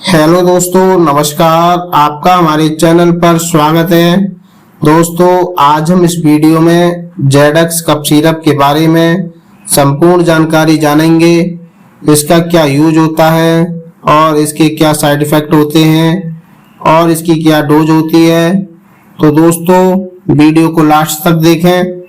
Hello दोस्तों, नमस्कार। आपका हमारे चैनल पर स्वागत है। दोस्तों, आज हम इस वीडियो में जेडक्स कफ सिरप के बारे में संपूर्ण जानकारी जानेंगे। इसका क्या यूज होता है और इसके क्या साइड इफेक्ट होते हैं और इसकी क्या डोज होती है। तो दोस्तों, वीडियो को लास्ट तक देखें।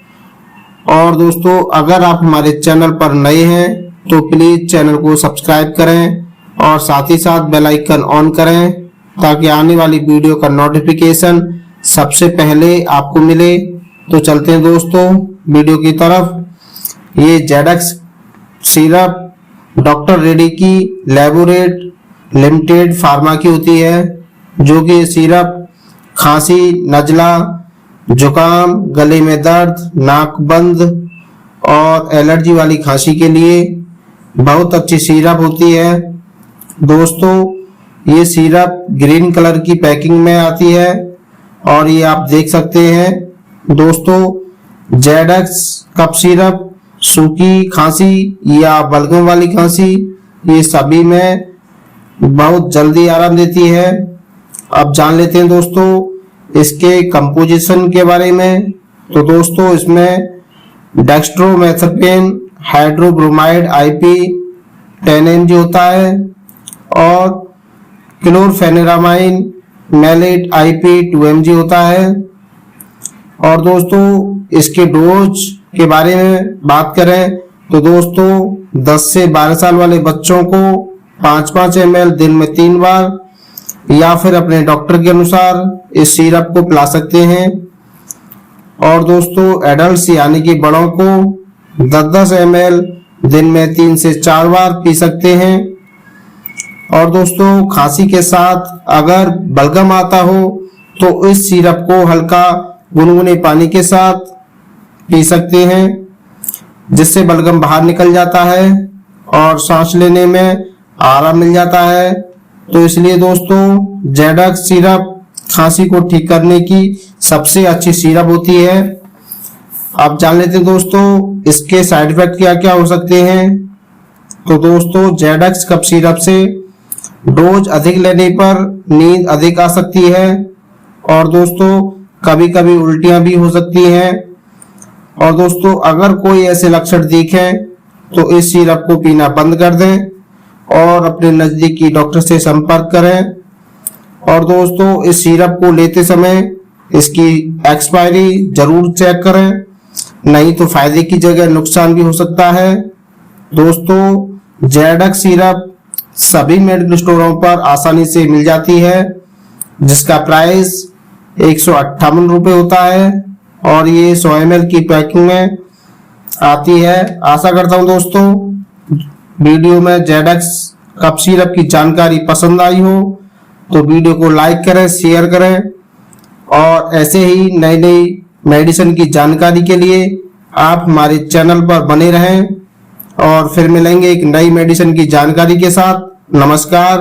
और दोस्तों, अगर आप हमारे चैनल पर नए हैं तो प्लीज चैनल को सब्सक्राइब करें और साथ ही साथ बेल आइकन ऑन करें ताकि आने वाली वीडियो का नोटिफिकेशन सबसे पहले आपको मिले। तो चलते हैं दोस्तों वीडियो की तरफ। ये जेडक्स सिरप डॉक्टर रेड्डी की लैबोरेट लिमिटेड फार्मा की होती है, जो कि सिरप खांसी, नजला, जुकाम, गले में दर्द, नाक बंद और एलर्जी वाली खांसी के लिए बहुत अच्छी सिरप होती है। दोस्तों, ये सिरप ग्रीन कलर की पैकिंग में आती है और ये आप देख सकते हैं। दोस्तों, जेडक्स कफ सिरप सूखी खांसी या बलगम वाली खांसी, ये सभी में बहुत जल्दी आराम देती है। अब जान लेते हैं दोस्तों इसके कंपोजिशन के बारे में। तो दोस्तों, इसमें डेक्स्ट्रोमेथर्पेन हाइड्रोब्रोमाइड IP 10 mg होता है और क्लोरफेनेरामाइन मैलेट IP 2 mg होता है। और दोस्तों, इसके डोज के बारे में बात करें तो दोस्तों 10 से 12 साल वाले बच्चों को 5-5 ml दिन में 3 बार या फिर अपने डॉक्टर के अनुसार इस सिरप को पिला सकते हैं। और दोस्तों, एडल्ट्स यानी कि बड़ों को 10-10 ml दिन में 3 से 4 बार पी सकते हैं। और दोस्तों, खांसी के साथ अगर बलगम आता हो तो इस सिरप को हल्का गुनगुने पानी के साथ पी सकते हैं, जिससे बलगम बाहर निकल जाता है और सांस लेने में आराम मिल जाता है। तो इसलिए दोस्तों, जेडक्स सिरप खांसी को ठीक करने की सबसे अच्छी सिरप होती है। अब जान लेते हैं दोस्तों इसके साइड इफेक्ट क्या क्या हो सकते हैं। तो दोस्तों, जेडक्स कफ सिरप से डोज अधिक लेने पर नींद अधिक आ सकती है और दोस्तों कभी कभी उल्टियां भी हो सकती हैं। और दोस्तों, अगर कोई ऐसे लक्षण दिखे तो इस सिरप को पीना बंद कर दें और अपने नजदीकी डॉक्टर से संपर्क करें। और दोस्तों, इस सिरप को लेते समय इसकी एक्सपायरी जरूर चेक करें, नहीं तो फायदे की जगह नुकसान भी हो सकता है। दोस्तों, जेडक्स सिरप सभी मेडिकल स्टोरों पर आसानी से मिल जाती है, जिसका प्राइस 158 रुपये होता है और ये 100 ml की पैकिंग में आती है। आशा करता हूं दोस्तों वीडियो में जेडक्स कफ सिरप की जानकारी पसंद आई हो तो वीडियो को लाइक करें, शेयर करें और ऐसे ही नई नई मेडिसिन की जानकारी के लिए आप हमारे चैनल पर बने रहें। और फिर मिलेंगे एक नई मेडिसिन की जानकारी के साथ। नमस्कार।